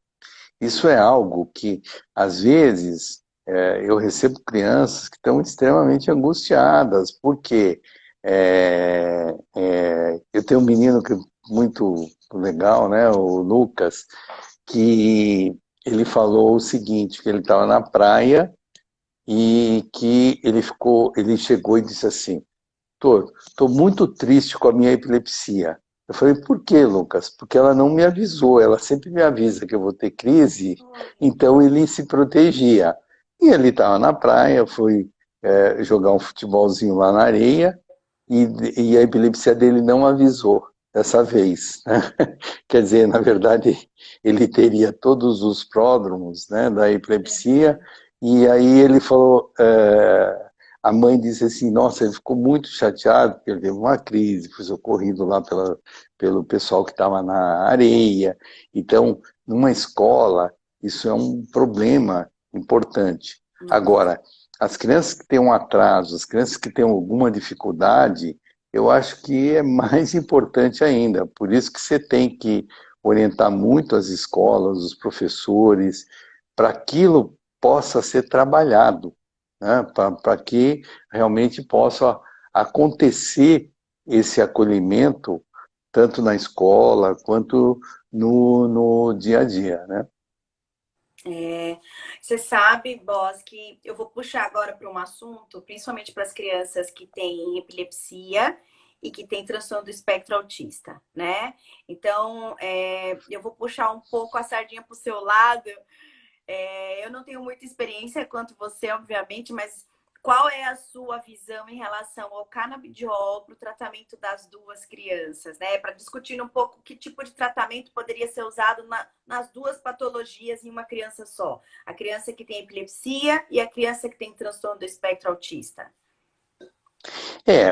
Isso é algo que, às vezes, eu recebo crianças que estão extremamente angustiadas, porque eu tenho um menino que é muito legal, né, o Lucas, que ele falou o seguinte, que ele estava na praia e que ele chegou e disse assim, doutor, estou muito triste com a minha epilepsia. Eu falei, por quê, Lucas? Porque ela não me avisou, ela sempre me avisa que eu vou ter crise, então ele se protegia. E ele estava na praia, foi jogar um futebolzinho lá na areia, e a epilepsia dele não avisou dessa vez, né? Quer dizer, na verdade, ele teria todos os pródromos, né, da epilepsia, e aí ele falou, a mãe disse assim, nossa, ele ficou muito chateado, porque ele teve uma crise, foi socorrido lá pelo pessoal que estava na areia. Então, numa escola, isso é um problema importante. Nossa. Agora, as crianças que têm um atraso, as crianças que têm alguma dificuldade, eu acho que é mais importante ainda. Por isso que você tem que orientar muito as escolas, os professores, para aquilo possa ser trabalhado, né? Para que realmente possa acontecer esse acolhimento, tanto na escola quanto no dia a dia, né? Você sabe, Boss, que eu vou puxar agora para um assunto, principalmente para as crianças que têm epilepsia e que têm transtorno do espectro autista, né? Então, eu vou puxar um pouco a sardinha para o seu lado. Eu não tenho muita experiência quanto você, obviamente, mas qual é a sua visão em relação ao canabidiol para o tratamento das duas crianças, né? Para discutir um pouco que tipo de tratamento poderia ser usado nas duas patologias em uma criança só. A criança que tem epilepsia e a criança que tem transtorno do espectro autista.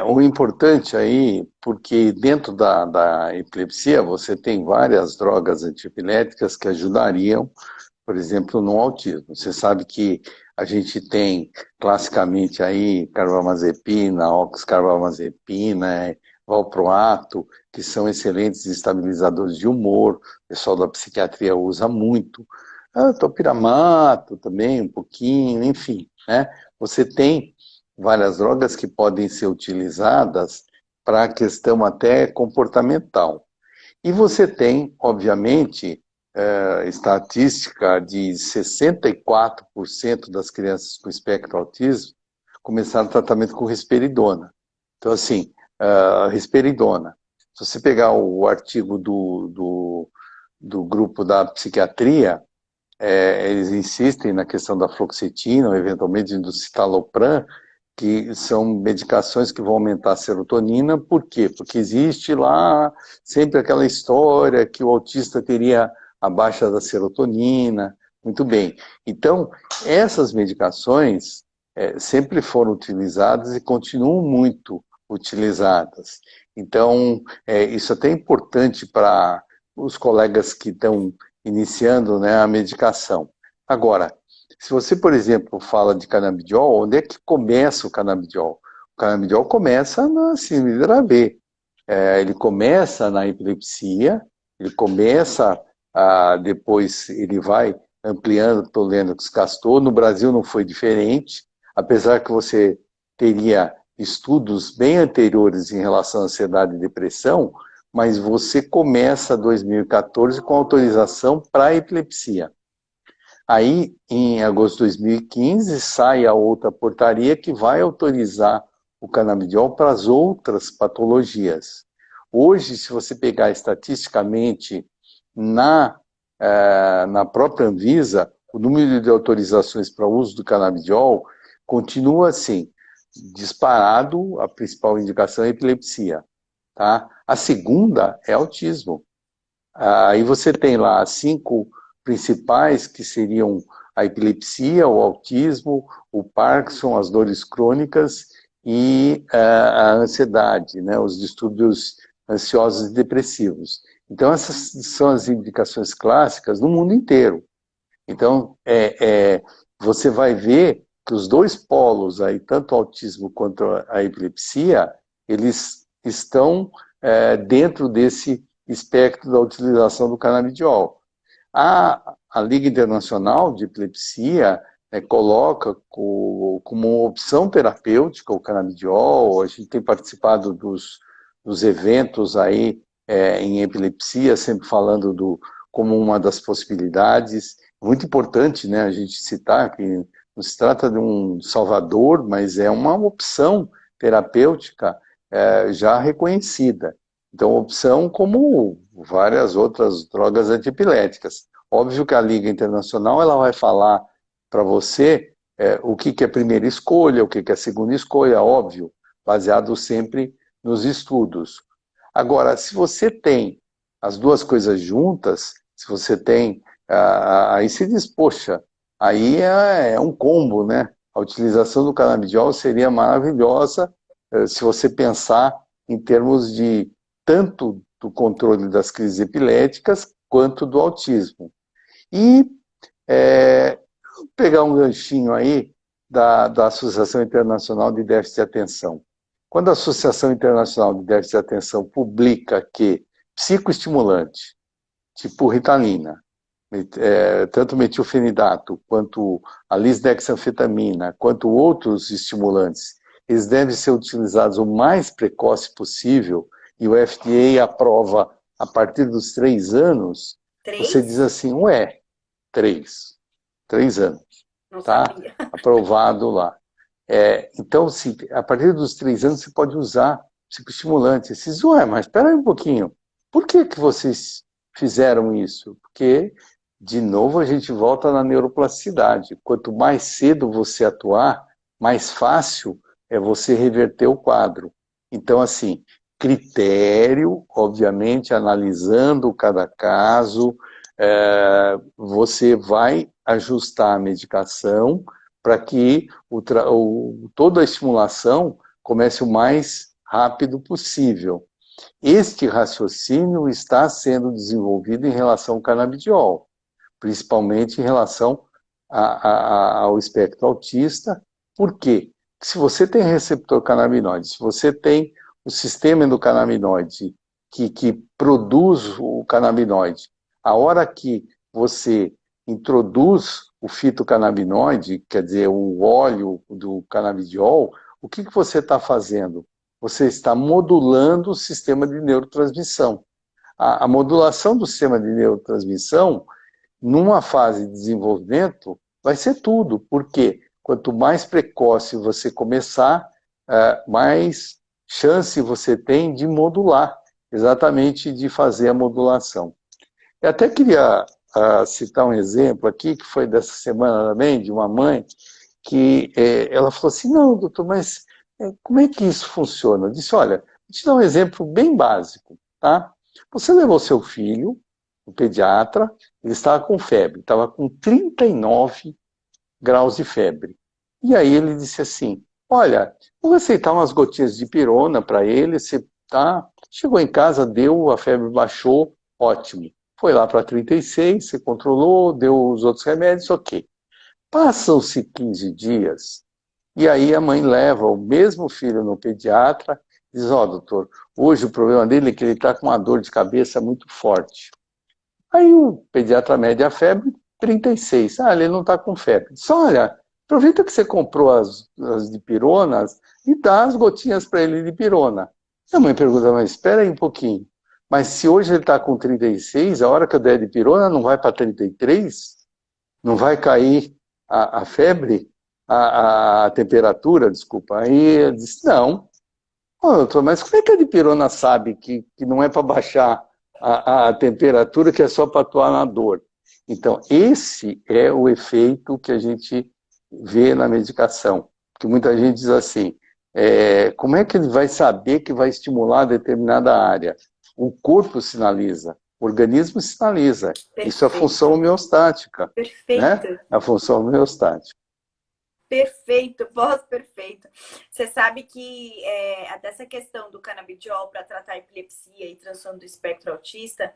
O importante aí, porque dentro da epilepsia você tem várias drogas antiepiléticas que ajudariam, por exemplo, no autismo. Você sabe que a gente tem classicamente aí carbamazepina, oxcarbamazepina, valproato, que são excelentes estabilizadores de humor, o pessoal da psiquiatria usa muito. Topiramato também, um pouquinho, enfim, né? Você tem várias drogas que podem ser utilizadas para a questão até comportamental. E você tem, obviamente, estatística de 64% das crianças com espectro autismo começaram tratamento com risperidona. Então, assim, risperidona. Se você pegar o artigo do grupo da psiquiatria, eles insistem na questão da fluoxetina, ou eventualmente do citalopram, que são medicações que vão aumentar a serotonina. Por quê? Porque existe lá sempre aquela história que o autista teria a baixa da serotonina. Muito bem. Então, essas medicações sempre foram utilizadas e continuam muito utilizadas. Então, isso até é importante para os colegas que estão iniciando, né, a medicação. Agora, se você, por exemplo, fala de canabidiol, onde é que começa o canabidiol? O canabidiol começa na síndrome de Dravet. Ele começa na epilepsia, ele começa, depois ele vai ampliando para o Lennox-Gastaut. No Brasil não foi diferente, apesar que você teria estudos bem anteriores em relação à ansiedade e depressão, mas você começa 2014 com autorização para epilepsia. Aí, em agosto de 2015, sai a outra portaria que vai autorizar o canabidiol para as outras patologias. Hoje, se você pegar estatisticamente na própria Anvisa, o número de autorizações para o uso do canabidiol continua assim. disparado, a principal indicação é epilepsia. Tá? A segunda é autismo. Aí você tem lá as 5 principais, que seriam a epilepsia, o autismo, o Parkinson, as dores crônicas e a ansiedade, né? Os distúrbios ansiosos e depressivos. Então, essas são as indicações clássicas no mundo inteiro. Então, você vai ver que os 2 polos, aí, tanto o autismo quanto a epilepsia, eles estão dentro desse espectro da utilização do canabidiol. A Liga Internacional de Epilepsia coloca como uma opção terapêutica o canabidiol. A gente tem participado dos eventos aí em epilepsia, sempre falando como uma das possibilidades. Muito importante, né, a gente citar que não se trata de um salvador, mas é uma opção terapêutica já reconhecida. Então, opção como várias outras drogas antiepiléticas. Óbvio que a Liga Internacional ela vai falar para você o que é a primeira escolha, o que é a segunda escolha, óbvio, baseado sempre nos estudos. Agora, se você tem as 2 coisas juntas, se você tem, aí se diz, poxa, aí é um combo, né? A utilização do canabidiol seria maravilhosa se você pensar em termos de tanto do controle das crises epiléticas quanto do autismo. E pegar um ganchinho aí da Associação Internacional de Déficit de Atenção. Quando a Associação Internacional de Déficit de Atenção publica que psicoestimulante, tipo Ritalina, tanto metilfenidato, quanto a lisdexanfetamina, quanto outros estimulantes, eles devem ser utilizados o mais precoce possível, e o FDA aprova a partir dos 3 anos, 3? você diz assim, 3 anos, Não tá? sabia. Aprovado lá. Então, assim, a partir dos 3 anos você pode usar psicoestimulante. Vocês, mas espera aí um pouquinho. Por que vocês fizeram isso? Porque, de novo, a gente volta na neuroplasticidade. Quanto mais cedo você atuar, mais fácil é você reverter o quadro. Então, assim, critério, obviamente, analisando cada caso, você vai ajustar a medicação para que toda a estimulação comece o mais rápido possível. Este raciocínio está sendo desenvolvido em relação ao canabidiol, principalmente em relação ao espectro autista. Por quê? Porque se você tem receptor canabinoide, se você tem o sistema endocannabinoide que produz o canabinoide, a hora que você introduz o fitocannabinoide, quer dizer, o óleo do canabidiol, o que você está fazendo? Você está modulando o sistema de neurotransmissão. A modulação do sistema de neurotransmissão, numa fase de desenvolvimento, vai ser tudo. Por quê? Quanto mais precoce você começar, mais chance você tem de modular, exatamente de fazer a modulação. Eu até queria citar um exemplo aqui, que foi dessa semana também, de uma mãe, que ela falou assim, não, doutor, mas como é que isso funciona? Eu disse, olha, vou te dar um exemplo bem básico, tá? Você levou seu filho, o pediatra, ele estava com febre, estava com 39 graus de febre. E aí ele disse assim, olha, vou aceitar umas gotinhas de pirona para ele, você tá? Chegou em casa, deu, a febre baixou, ótimo. Foi lá para 36, você controlou, deu os outros remédios, ok. Passam-se 15 dias, e aí a mãe leva o mesmo filho no pediatra, diz, doutor, hoje o problema dele é que ele está com uma dor de cabeça muito forte. Aí o pediatra mede a febre, 36. Ele não está com febre. Diz, olha, aproveita que você comprou as dipironas e dá as gotinhas para ele de dipirona. A mãe pergunta, mas espera aí um pouquinho. Mas se hoje ele está com 36, a hora que eu der dipirona não vai para 33? Não vai cair a febre? A temperatura, desculpa. Aí ele disse, não. Doutor, mas como é que a dipirona sabe que não é para baixar a temperatura, que é só para atuar na dor? Então, esse é o efeito que a gente vê na medicação. Que muita gente diz assim, como é que ele vai saber que vai estimular determinada área? O corpo sinaliza, o organismo sinaliza. Isso é a função Perfeito. homeostática, né? Perfeito. A função homeostática. Perfeito, pós-perfeito. Você sabe que até essa questão do canabidiol para tratar epilepsia e transtorno do espectro autista,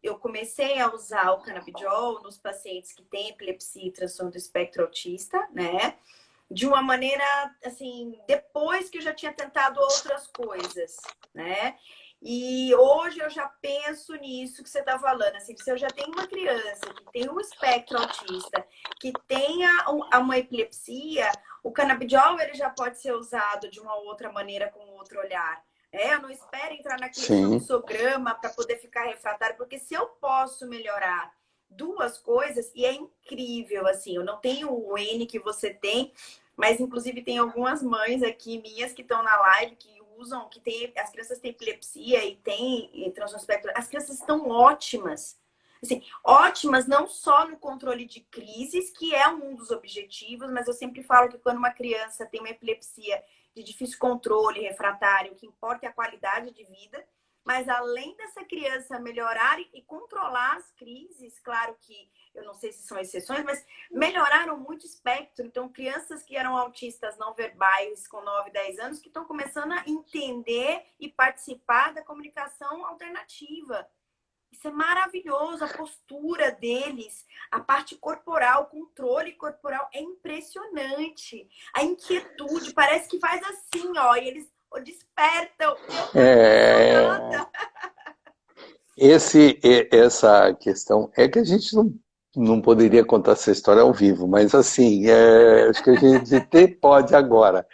eu comecei a usar o canabidiol nos pacientes que têm epilepsia e transtorno do espectro autista, né? De uma maneira, assim, depois que eu já tinha tentado outras coisas, né? E hoje eu já penso nisso que você está falando, assim, se eu já tenho uma criança que tem um espectro autista, que tenha uma epilepsia, o canabidiol ele já pode ser usado de uma outra maneira, com outro olhar. Eu não espero entrar naquele Sim, fluxograma para poder ficar refratário, porque se eu posso melhorar duas coisas, e é incrível, assim, eu não tenho o N que você tem, mas inclusive tem algumas mães aqui minhas que estão na live que usam, que tem, as crianças têm epilepsia e têm transtorno espectro, as crianças estão ótimas. Assim, ótimas não só no controle de crises, que é um dos objetivos, mas eu sempre falo que quando uma criança tem uma epilepsia de difícil controle, refratário, o que importa é a qualidade de vida. Mas além dessa criança melhorar e controlar as crises, claro que eu não sei se são exceções, mas melhoraram muito o espectro. Então, crianças que eram autistas não verbais com 9, 10 anos, que estão começando a entender e participar da comunicação alternativa. Isso é maravilhoso, a postura deles, a parte corporal, o controle corporal é impressionante. A inquietude, parece que faz assim, ó, e eles despertam. Eu tô é, impressionada. essa questão é que a gente não poderia contar essa história ao vivo, mas assim, acho que a gente até pode agora.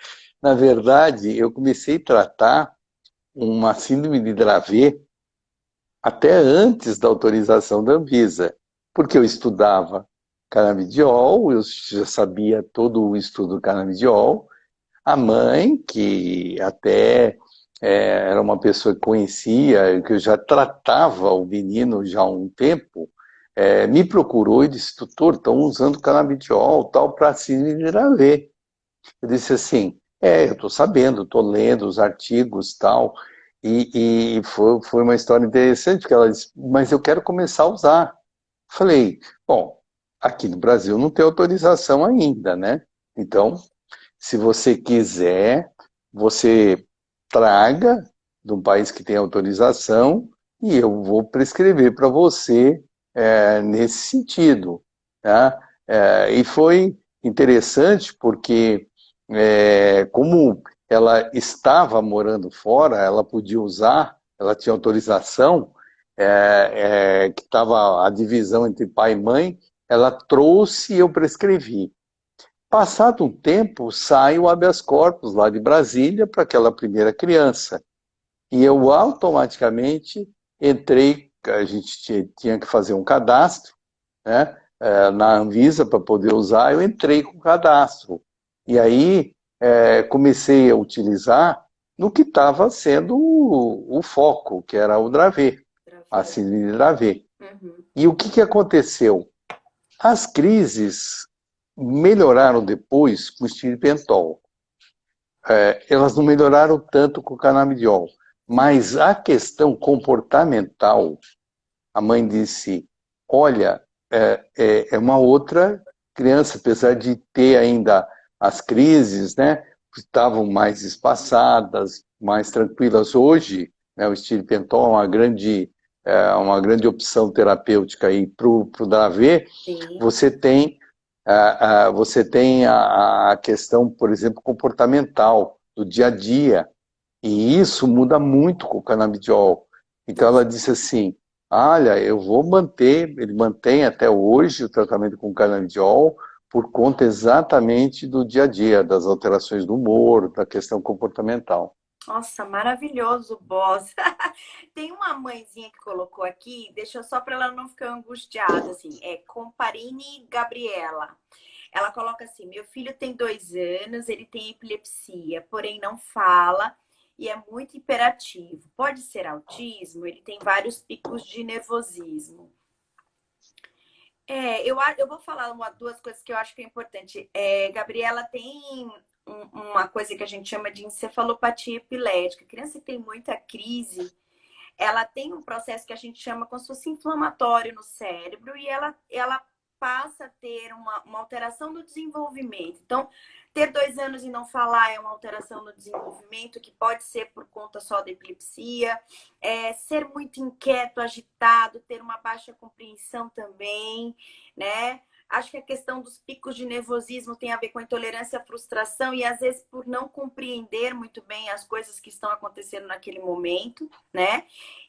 Na verdade, eu comecei a tratar uma síndrome de Dravet até antes da autorização da Anvisa, porque eu estudava canabidiol, eu já sabia todo o estudo do canabidiol. A mãe, que até era uma pessoa que conhecia, que eu já tratava o menino já há um tempo, me procurou e disse: doutor, estão usando canabidiol tal para síndrome de Dravet. Eu disse assim: eu estou sabendo, estou lendo os artigos tal. E foi uma história interessante, porque ela disse: mas eu quero começar a usar. Falei: bom, aqui no Brasil não tem autorização ainda, né? Então, se você quiser, você traga de um país que tem autorização e eu vou prescrever para você nesse sentido. Tá? E foi interessante porque, como ela estava morando fora, ela podia usar, ela tinha autorização, que estava a divisão entre pai e mãe, ela trouxe e eu prescrevi. Passado um tempo, sai o habeas corpus lá de Brasília para aquela primeira criança. E eu automaticamente entrei, a gente tinha que fazer um cadastro, né, na Anvisa para poder usar, eu entrei com o cadastro. E aí comecei a utilizar no que estava sendo o foco, que era o Dravet, a síndrome de Dravet. Uhum. E o que aconteceu? As crises melhoraram depois com o etilipentol. Elas não melhoraram tanto com o canabidiol. Mas a questão comportamental, a mãe disse: olha, é uma outra criança, apesar de ter ainda as crises, né, estavam mais espaçadas, mais tranquilas. Hoje, né, o etilipentol uma grande opção terapêutica para o Dravet. Sim. Você tem a questão, por exemplo, comportamental do dia a dia, e isso muda muito com o canabidiol. Então ela disse assim: olha, eu vou manter, ele mantém até hoje o tratamento com canabidiol por conta exatamente do dia a dia, das alterações do humor, da questão comportamental. Nossa, maravilhoso, boss. Tem uma mãezinha que colocou aqui, deixa só para ela não ficar angustiada, assim, é Comparini Gabriela. Ela coloca assim: meu filho tem 2 anos, ele tem epilepsia, porém não fala e é muito hiperativo. Pode ser autismo? Ele tem vários picos de nervosismo. Eu vou falar duas coisas que eu acho que é importante. Gabriela tem uma coisa que a gente chama de encefalopatia epilética. A criança que tem muita crise, ela tem um processo que a gente chama como se fosse inflamatório no cérebro e ela passa a ter uma alteração do desenvolvimento. Então, ter 2 anos e não falar é uma alteração no desenvolvimento, que pode ser por conta só da epilepsia. Ser muito inquieto, agitado, ter uma baixa compreensão também, né? Acho que a questão dos picos de nervosismo tem a ver com intolerância à frustração e, às vezes, por não compreender muito bem as coisas que estão acontecendo naquele momento, né?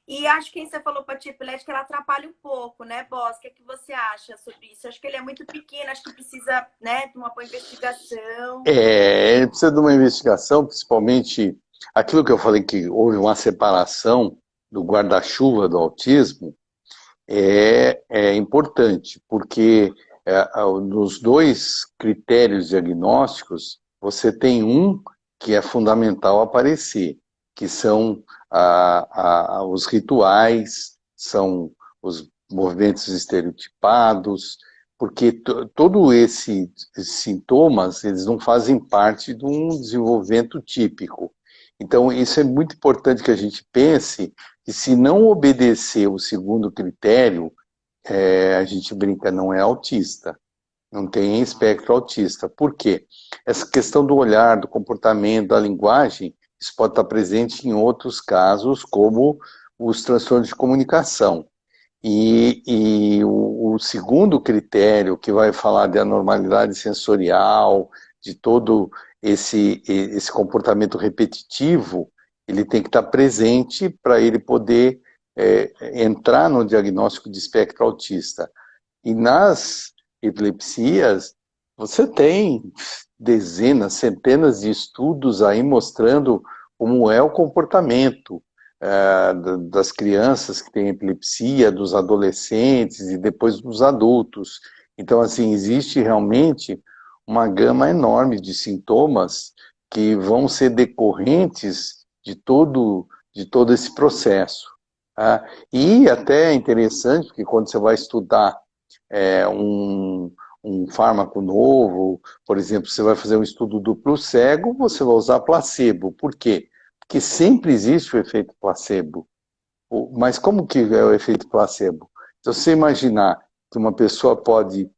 E acho que a encefalopatia epilética, ela atrapalha um pouco, né, Boss? O que é que você acha sobre isso? Acho que ele é muito pequeno, acho que precisa, né, de uma boa investigação. Ele precisa de uma investigação, principalmente aquilo que eu falei que houve uma separação do guarda-chuva do autismo, é importante, porque nos dois critérios diagnósticos, você tem um que é fundamental aparecer, que são os rituais, são os movimentos estereotipados, porque todos esses sintomas, eles não fazem parte de um desenvolvimento típico. Então, isso é muito importante que a gente pense que se não obedecer o segundo critério, a gente brinca, não é autista, não tem espectro autista. Por quê? Essa questão do olhar, do comportamento, da linguagem, isso pode estar presente em outros casos, como os transtornos de comunicação. E o segundo critério, que vai falar de anormalidade sensorial, de todo esse comportamento repetitivo, ele tem que estar presente para ele poder entrar no diagnóstico de espectro autista. E nas epilepsias, você tem dezenas, centenas de estudos aí mostrando como é o comportamento das crianças que têm epilepsia, dos adolescentes e depois dos adultos. Então, assim, existe realmente uma gama enorme de sintomas que vão ser decorrentes de todo esse processo. Tá? E até é interessante, porque quando você vai estudar um fármaco novo, por exemplo, você vai fazer um estudo duplo cego, você vai usar placebo. Por quê? Porque sempre existe o efeito placebo. Mas como que é o efeito placebo? Se você imaginar que uma pessoa pode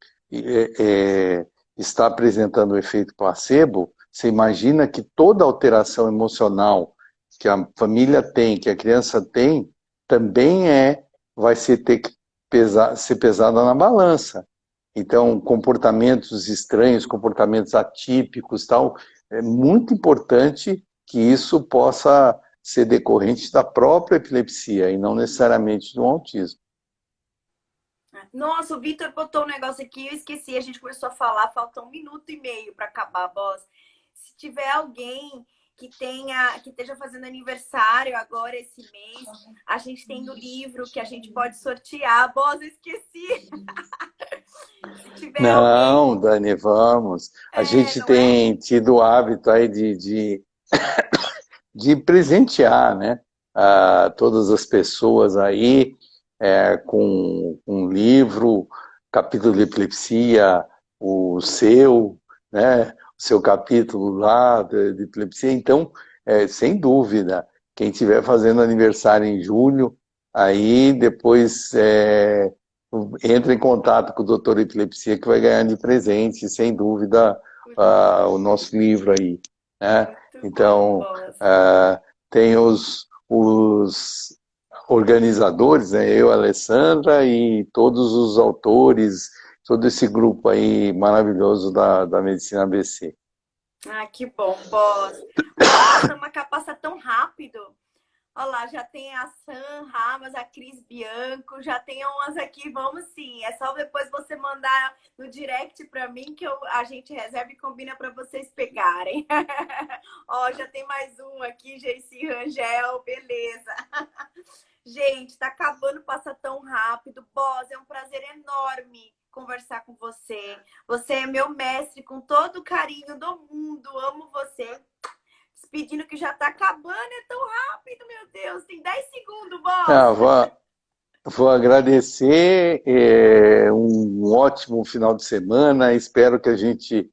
estar apresentando o efeito placebo, você imagina que toda alteração emocional que a família tem, que a criança tem, também vai ter que ser pesada na balança. Então, comportamentos estranhos, comportamentos atípicos, tal, é muito importante que isso possa ser decorrente da própria epilepsia e não necessariamente do autismo. Nossa, o Vitor botou um negócio aqui, eu esqueci, a gente começou a falar, falta 1 minuto e meio para acabar, Boss. Se tiver alguém que esteja fazendo aniversário agora esse mês, a gente tem no livro que a gente pode sortear. Boss, eu esqueci. Se tiver Não, alguém... Dani, vamos. A gente tem tido o hábito aí de presentear, né, todas as pessoas aí com um livro, capítulo de epilepsia, o seu, né, o seu capítulo lá de epilepsia. Então, sem dúvida, quem estiver fazendo aniversário em julho, aí depois entra em contato com o doutor Epilepsia, que vai ganhar de presente, sem dúvida, o nosso livro aí, né? Então, tem os organizadores, né? Eu, Alessandra, e todos os autores, todo esse grupo aí maravilhoso da Medicina ABC. Ah, que bom, Boss. Nossa, uma passa tão rápido. Olha lá, já tem a Sam Ramas, a Cris Bianco, já tem umas aqui, vamos sim. É só depois você mandar no direct para mim que a gente reserva e combina para vocês pegarem. Ó, já tem mais um aqui, Geici Rangel, beleza. Gente, tá acabando, passa tão rápido. Boss, é um prazer enorme conversar com você. Você é meu mestre com todo o carinho do mundo. Amo você. Despedindo que já tá acabando, é tão rápido, meu Deus. Tem 10 segundos, boss. Vou agradecer, um ótimo final de semana. Espero que a gente